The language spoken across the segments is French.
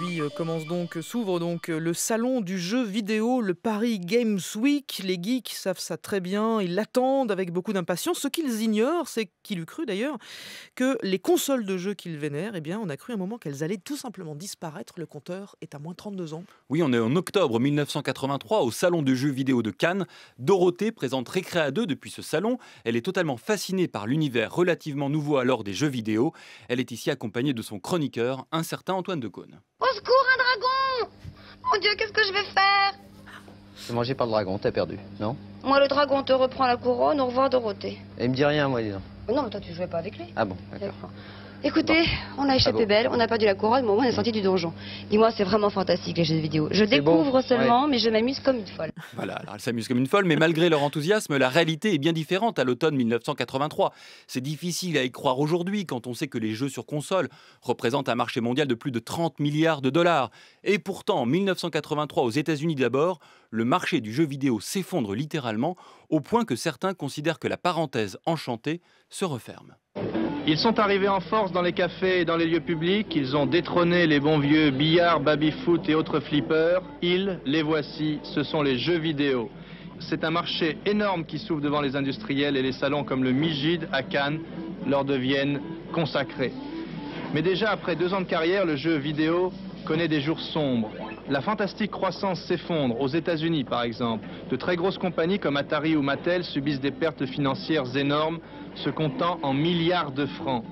Aujourd'hui s'ouvre donc le salon du jeu vidéo, le Paris Games Week. Les geeks savent ça très bien, ils l'attendent avec beaucoup d'impatience. Ce qu'ils ignorent, c'est qu'il eût cru d'ailleurs que les consoles de jeux qu'ils vénèrent, on a cru un moment qu'elles allaient tout simplement disparaître. Le compteur est à moins 32 ans. Oui, on est en octobre 1983 au salon du jeu vidéo de Cannes. Dorothée présente Récréa 2 depuis ce salon. Elle est totalement fascinée par l'univers relativement nouveau alors des jeux vidéo. Elle est ici accompagnée de son chroniqueur, un certain Antoine Decaune. Au secours, un dragon! Mon Dieu, qu'est-ce que je vais faire? T'es mangé par le dragon, t'as perdu, non? Moi, le dragon te reprend la couronne, au revoir Dorothée. Et il me dit rien, moi, dis donc. Non, mais toi, tu jouais pas avec lui. Ah bon, d'accord. Écoutez, on a échappé belle, on a perdu la couronne, mais au moins on est sorti du donjon. Dis-moi, c'est vraiment fantastique les jeux vidéo. Je découvre bon, seulement, mais je m'amuse comme une folle. Voilà, alors elle s'amuse comme une folle, mais malgré leur enthousiasme, la réalité est bien différente à l'automne 1983. C'est difficile à y croire aujourd'hui quand on sait que les jeux sur console représentent un marché mondial de plus de 30 milliards de dollars. Et pourtant, en 1983, aux États-Unis d'abord, le marché du jeu vidéo s'effondre littéralement, au point que certains considèrent que la parenthèse enchantée se referme. Ils sont arrivés en force dans les cafés et dans les lieux publics, ils ont détrôné les bons vieux billards, baby-foot et autres flippers. Ils, les voici, ce sont les jeux vidéo. C'est un marché énorme qui s'ouvre devant les industriels et les salons comme le MIGID à Cannes leur deviennent consacrés. Mais déjà après 2 ans de carrière, le jeu vidéo connaît des jours sombres. La fantastique croissance s'effondre, aux États-Unis par exemple. De très grosses compagnies comme Atari ou Mattel subissent des pertes financières énormes, se comptant en milliards de francs.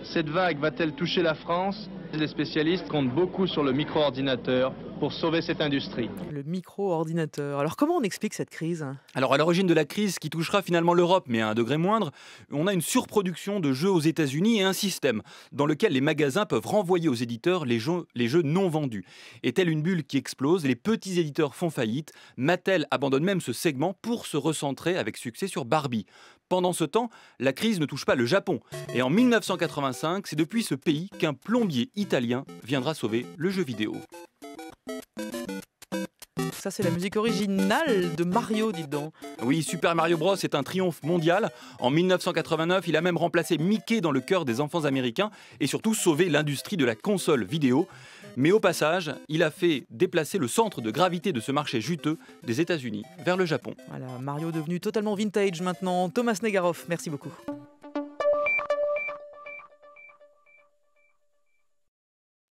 Cette vague va-t-elle toucher la France? Les spécialistes comptent beaucoup sur le micro-ordinateur pour sauver cette industrie. Le micro-ordinateur. Alors comment on explique cette crise ? Alors à l'origine de la crise qui touchera finalement l'Europe, mais à un degré moindre, on a une surproduction de jeux aux États-Unis et un système dans lequel les magasins peuvent renvoyer aux éditeurs les jeux non vendus. Et telle une bulle qui explose, les petits éditeurs font faillite. Mattel abandonne même ce segment pour se recentrer avec succès sur Barbie. Pendant ce temps, la crise ne touche pas le Japon. Et en 1985, c'est depuis ce pays qu'un plombier italien viendra sauver le jeu vidéo. Ça, c'est la musique originale de Mario, dites donc. Oui, Super Mario Bros est un triomphe mondial. En 1989, il a même remplacé Mickey dans le cœur des enfants américains et surtout sauvé l'industrie de la console vidéo. Mais au passage, il a fait déplacer le centre de gravité de ce marché juteux des États-Unis vers le Japon. Voilà, Mario devenu totalement vintage maintenant. Thomas Negaroff, merci beaucoup.